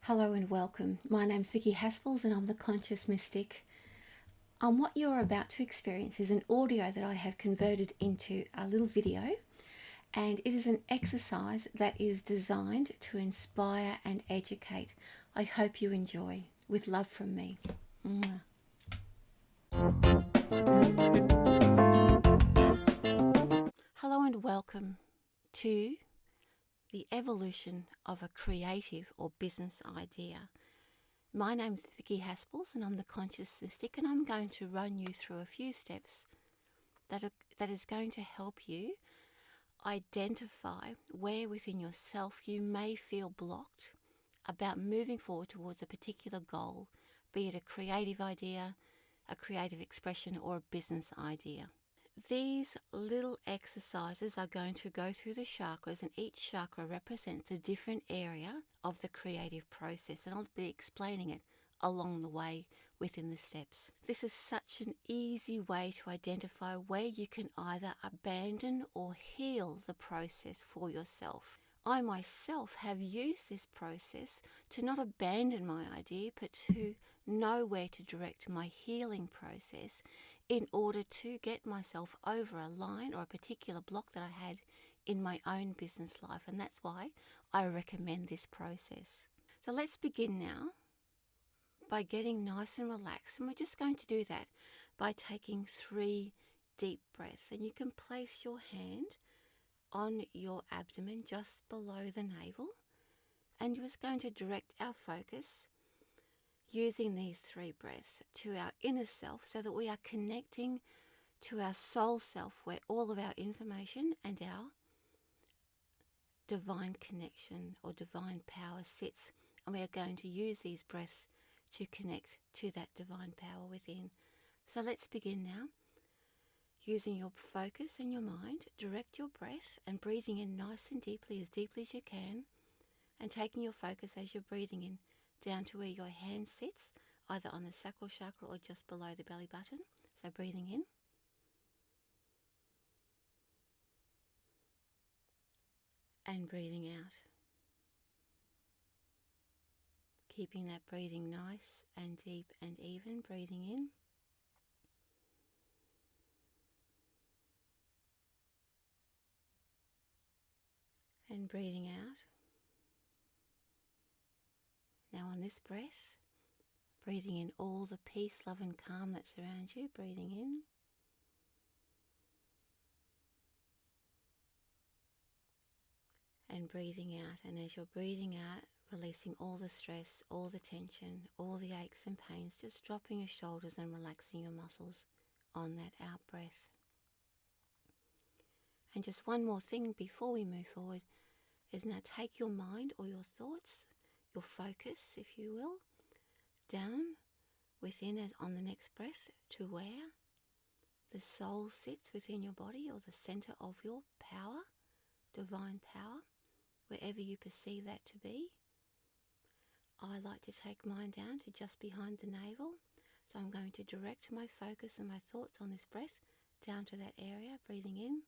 Hello and welcome. My name's Vicki Haspels and I'm the Conscious Mystic. What you're about to experience is an audio that I have converted into a little video, and it is an exercise that is designed to inspire and educate. I hope you enjoy. With love from me. Mwah. Hello and welcome to the evolution of a creative or business idea. My name's Vicki Haspels and I'm the Conscious Mystic, and I'm going to run you through a few steps that is going to help you identify where within yourself you may feel blocked about moving forward towards a particular goal, be it a creative idea, a creative expression, or a business idea. These little exercises are going to go through the chakras, and each chakra represents a different area of the creative process, and I'll be explaining it along the way within the steps. This is such an easy way to identify where you can either abandon or heal the process for yourself. I myself have used this process to not abandon my idea, but to know where to direct my healing process in order to get myself over a line or a particular block that I had in my own business life. And that's why I recommend this process. So let's begin now by getting nice and relaxed. And we're just going to do that by taking 3 deep breaths. And you can place your hand on your abdomen just below the navel, and you're just going to direct our focus using these 3 breaths to our inner self, so that we are connecting to our soul self, where all of our information and our divine connection or divine power sits. And we are going to use these breaths to connect to that divine power within. So let's begin now. Using your focus and your mind, direct your breath and breathing in nice and deeply as you can, and taking your focus as you're breathing in down to where your hand sits, either on the sacral chakra or just below the belly button. So breathing in and breathing out. Keeping that breathing nice and deep and even, breathing in and breathing out. Now on this breath, breathing in all the peace, love and calm that surrounds you, breathing in and breathing out. And as you're breathing out, releasing all the stress, all the tension, all the aches and pains, just dropping your shoulders and relaxing your muscles on that out breath. And just one more thing before we move forward is now take your mind or your thoughts, your focus, if you will, down within as on the next breath to where the soul sits within your body, or the center of your power, divine power, wherever you perceive that to be. I like to take mine down to just behind the navel. So I'm going to direct my focus and my thoughts on this breath down to that area, breathing in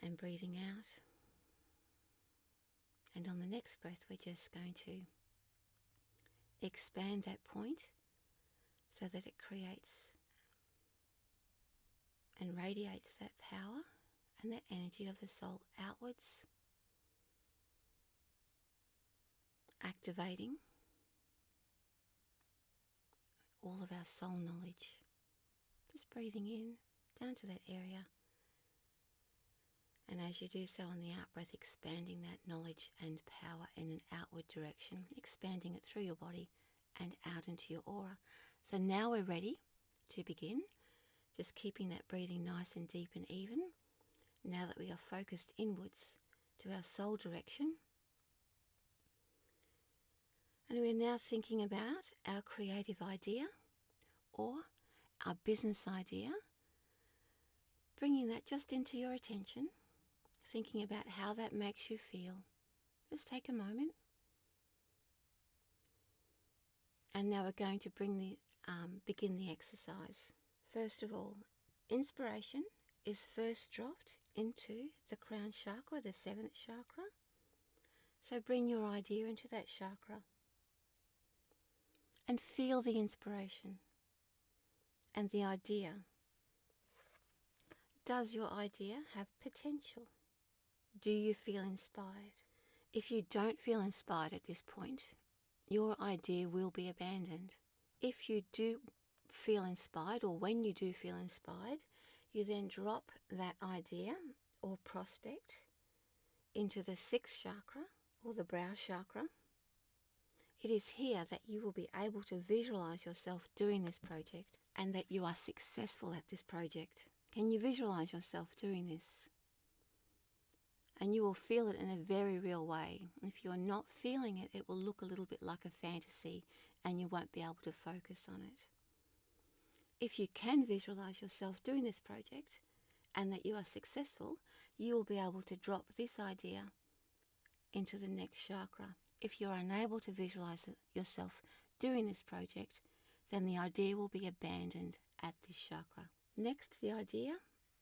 and breathing out. And on the next breath, we're just going to expand that point so that it creates and radiates that power and that energy of the soul outwards, activating all of our soul knowledge. Just breathing in down to that area. And as you do so on the out breath, expanding that knowledge and power in an outward direction, expanding it through your body and out into your aura. So now we're ready to begin, just keeping that breathing nice and deep and even. Now that we are focused inwards to our soul direction. And we're now thinking about our creative idea or our business idea, bringing that just into your attention, thinking about how that makes you feel. Just take a moment. And now we're going to begin the exercise. First of all, inspiration is first dropped into the crown chakra, the 7th chakra. So bring your idea into that chakra and feel the inspiration and the idea. Does your idea have potential? Do you feel inspired? If you don't feel inspired at this point, your idea will be abandoned. If you do feel inspired, or when you do feel inspired, you then drop that idea or prospect into the 6th chakra or the brow chakra. It is here that you will be able to visualize yourself doing this project and that you are successful at this project. Can you visualize yourself doing this? And you will feel it in a very real way. If you're not feeling it, it will look a little bit like a fantasy and you won't be able to focus on it. If you can visualize yourself doing this project and that you are successful, you will be able to drop this idea into the next chakra. If you're unable to visualize yourself doing this project, then the idea will be abandoned at this chakra. Next, the idea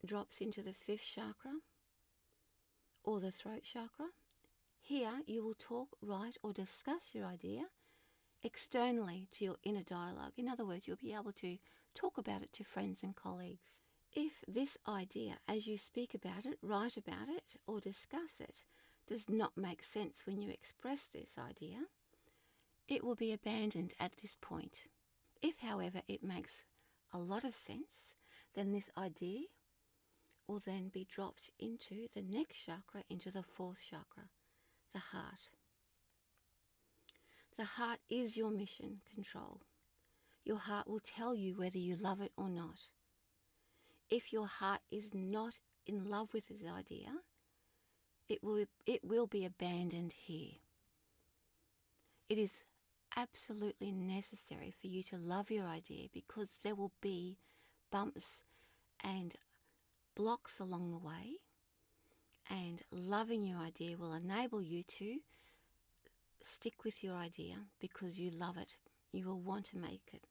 drops into the 5th chakra or the throat chakra. Here you will talk, write or discuss your idea externally to your inner dialogue. In other words, you'll be able to talk about it to friends and colleagues. If this idea, as you speak about it, write about it or discuss it, does not make sense when you express this idea, it will be abandoned at this point. If, however, it makes a lot of sense, then this idea will then be dropped into the next chakra, into the 4th chakra, the heart. The heart is your mission control. Your heart will tell you whether you love it or not. If your heart is not in love with this idea, it will be abandoned here. It is absolutely necessary for you to love your idea because there will be bumps and blocks along the way, and loving your idea will enable you to stick with your idea because you love it. You will want to make it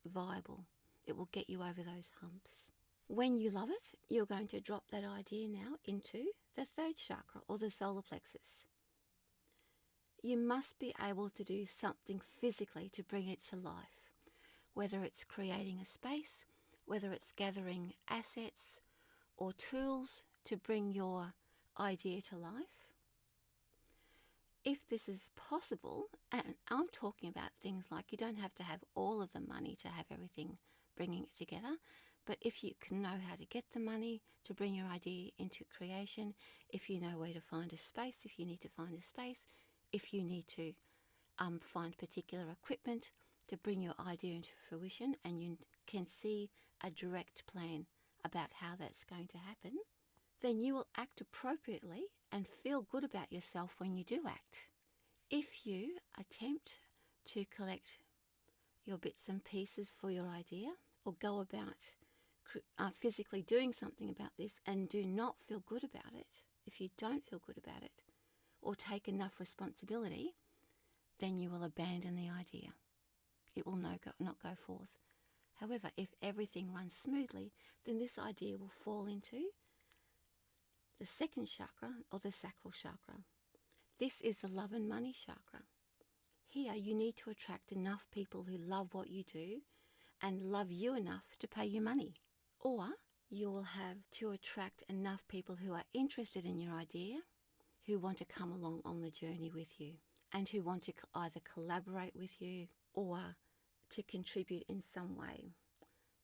viable. It will get you over those humps. When you love it, you're going to drop that idea now into the 3rd chakra or the solar plexus. You must be able to do something physically to bring it to life, whether it's creating a space, whether it's gathering assets or tools to bring your idea to life. If this is possible, and I'm talking about things like you don't have to have all of the money to have everything bringing it together, but if you can know how to get the money to bring your idea into creation, if you know where to find a space, if you need to find a space, if you need to find particular equipment to bring your idea into fruition, and you can see a direct plan about how that's going to happen, then you will act appropriately and feel good about yourself when you do act. If you attempt to collect your bits and pieces for your idea or go about physically doing something about this and do not feel good about it, if you don't feel good about it or take enough responsibility, then you will abandon the idea. It will not go forth. However, if everything runs smoothly, then this idea will fall into the 2nd chakra or the sacral chakra. This is the love and money chakra. Here you need to attract enough people who love what you do and love you enough to pay you money. Or you will have to attract enough people who are interested in your idea, who want to come along on the journey with you and who want to either collaborate with you or to contribute in some way.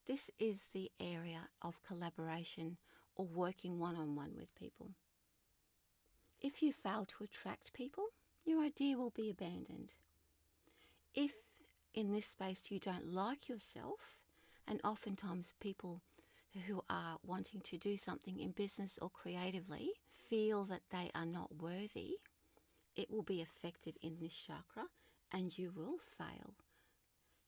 This is the area of collaboration or working one-on-one with people. If you fail to attract people, your idea will be abandoned. If in this space you don't like yourself, and oftentimes people who are wanting to do something in business or creatively feel that they are not worthy, it will be affected in this chakra and you will fail.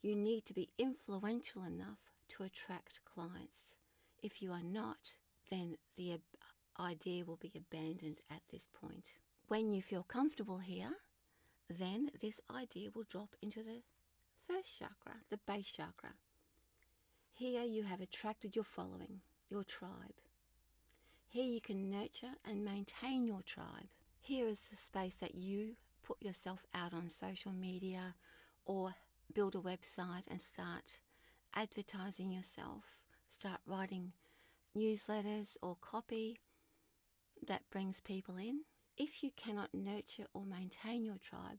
You need to be influential enough to attract clients. If you are not, then the idea will be abandoned at this point. When you feel comfortable here, then this idea will drop into the 1st chakra, the base chakra. Here you have attracted your following, your tribe. Here you can nurture and maintain your tribe. Here is the space that you put yourself out on social media or build a website and start advertising yourself, start writing newsletters or copy that brings people in. If you cannot nurture or maintain your tribe,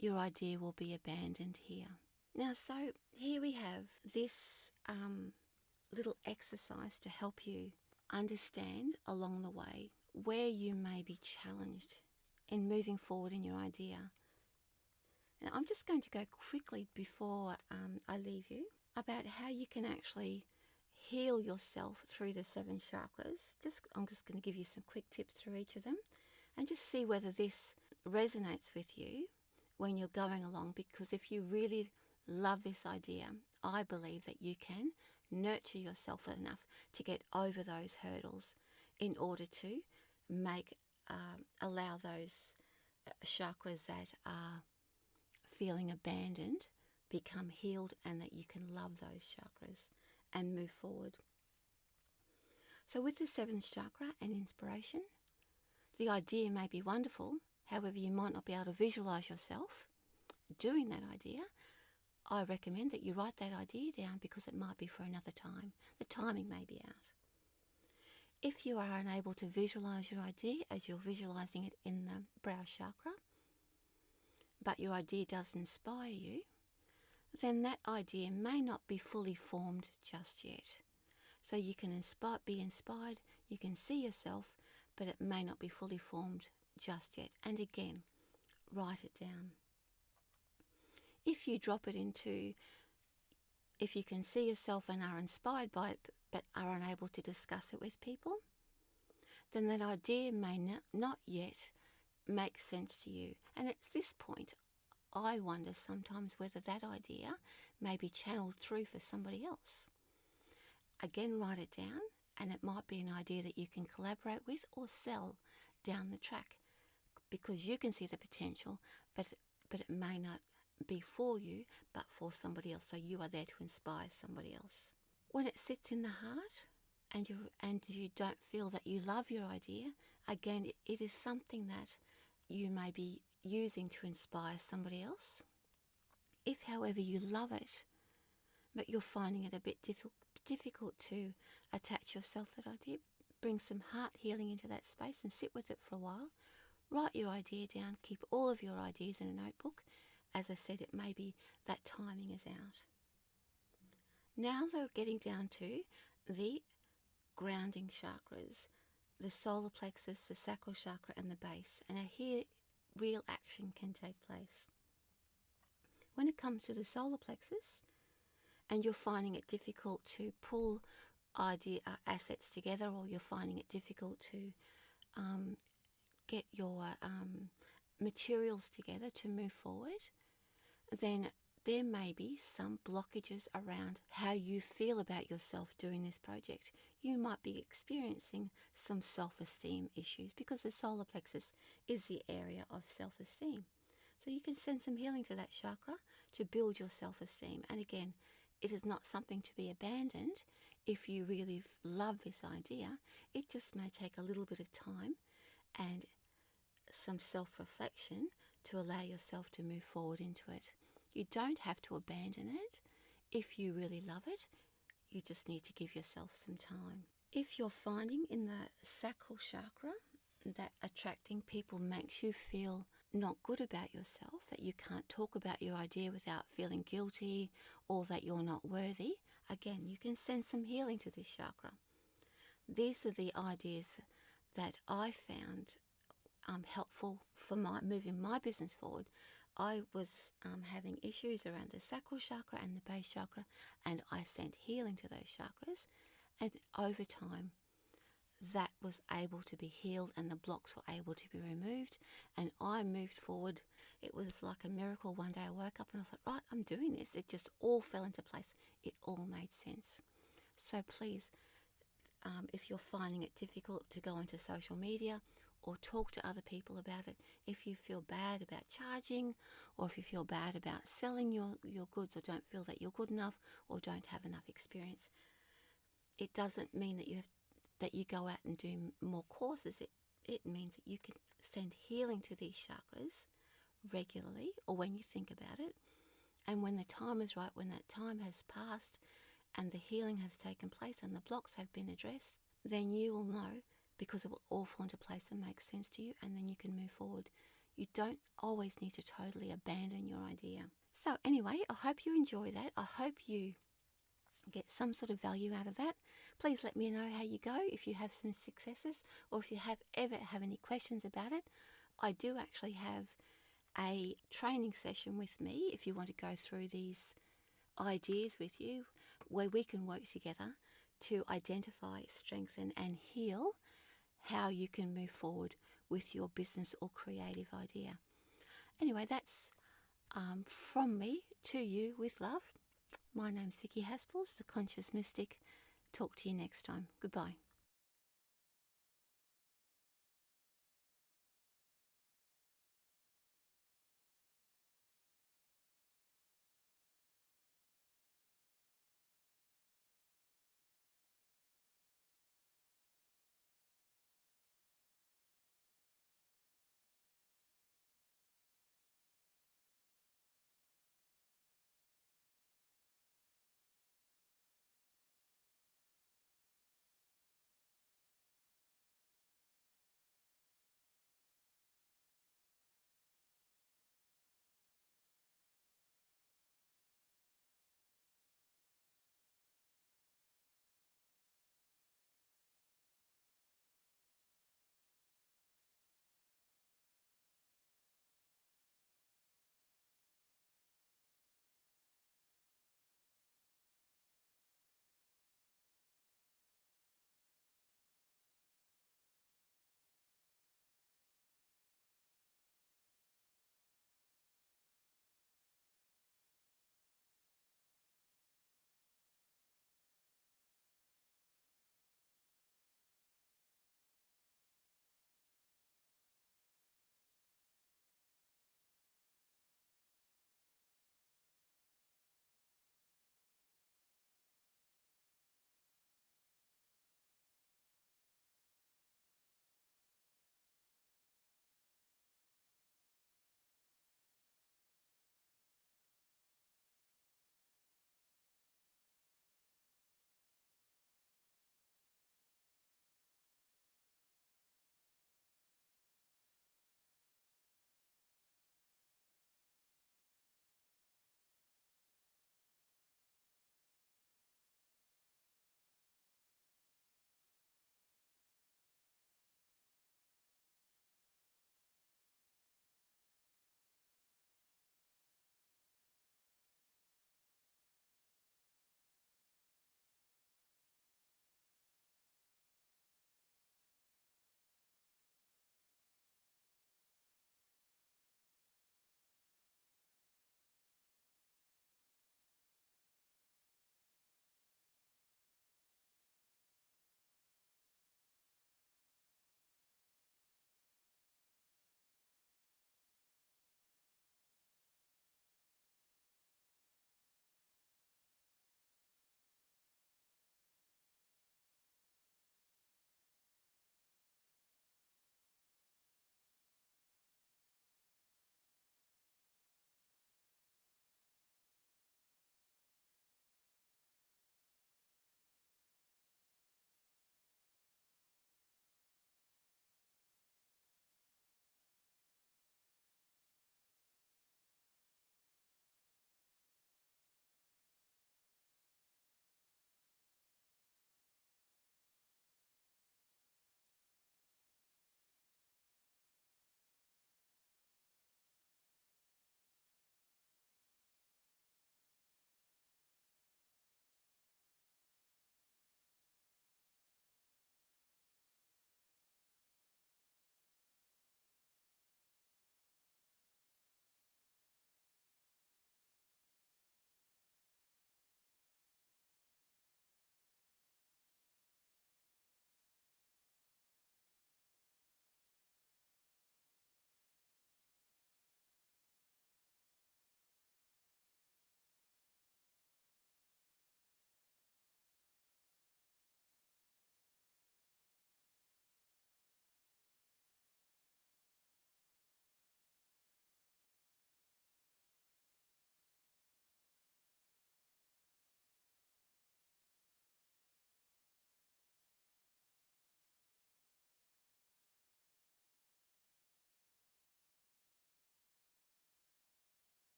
your idea will be abandoned here. Now, so here we have this little exercise to help you understand along the way where you may be challenged in moving forward in your idea. Now, I'm just going to go quickly before I leave you about how you can actually heal yourself through the 7 chakras. I'm just going to give you some quick tips through each of them and just see whether this resonates with you when you're going along, because if you really love this idea, I believe that you can nurture yourself enough to get over those hurdles in order to allow those chakras that are feeling abandoned become healed, and that you can love those chakras and move forward. So with the 7th chakra and inspiration, the idea may be wonderful, however you might not be able to visualize yourself doing that idea. I recommend that you write that idea down, because it might be for another time. The timing may be out. If you are unable to visualize your idea as you're visualizing it in the brow chakra, but your idea does inspire you, then that idea may not be fully formed just yet. So you can be inspired, you can see yourself, but it may not be fully formed just yet. And again, write it down. If you drop it into, if you can see yourself and are inspired by it, but are unable to discuss it with people, then that idea may not yet make sense to you. And at this point, I wonder sometimes whether that idea may be channeled through for somebody else. Again, write it down, and it might be an idea that you can collaborate with or sell down the track, because you can see the potential, but it may not be for you, but for somebody else. So you are there to inspire somebody else. When it sits in the heart and you don't feel that you love your idea, again, it is something that you may be using to inspire somebody else. If, however, you love it, but you're finding it a bit difficult to attach yourself to that idea, bring some heart healing into that space and sit with it for a while. Write your idea down. Keep all of your ideas in a notebook. As I said, it may be that timing is out. Now though, getting down to the grounding chakras, the solar plexus, the sacral chakra and the base. And here real action can take place. When it comes to the solar plexus, and you're finding it difficult to pull assets together, or you're finding it difficult to get your materials together to move forward, then there may be some blockages around how you feel about yourself doing this project. You might be experiencing some self-esteem issues, because the solar plexus is the area of self-esteem. So you can send some healing to that chakra to build your self-esteem. And again, it is not something to be abandoned. If you really love this idea, it just may take a little bit of time and some self-reflection to allow yourself to move forward into it. You don't have to abandon it. If you really love it, you just need to give yourself some time. If you're finding in the sacral chakra that attracting people makes you feel not good about yourself, that you can't talk about your idea without feeling guilty, or that you're not worthy, again, you can send some healing to this chakra. These are the ideas that I found helpful for moving my business forward. I was having issues around the sacral chakra and the base chakra, and I sent healing to those chakras, and over time that was able to be healed and the blocks were able to be removed, and I moved forward. It was like a miracle. One day I woke up and I was like, right, I'm doing this. It just all fell into place. It all made sense. So please, if you're finding it difficult to go onto social media or talk to other people about it, if you feel bad about charging, or if you feel bad about selling your goods, or don't feel that you're good enough or don't have enough experience, it doesn't mean that you go out and do more courses. It means that you can send healing to these chakras regularly, or when you think about it. And when the time is right, when that time has passed and the healing has taken place and the blocks have been addressed, then you will know, because it will all fall into place and make sense to you, and then you can move forward. You don't always need to totally abandon your idea. So anyway, I hope you enjoy that. I hope you get some sort of value out of that. Please let me know how you go, if you have some successes, or if you ever have any questions about it. I do actually have a training session with me if you want to go through these ideas with you, where we can work together to identify, strengthen and heal how you can move forward with your business or creative idea. Anyway, that's from me to you with love. My name's Vicki Haspels, the Conscious Mystic. Talk to you next time. Goodbye.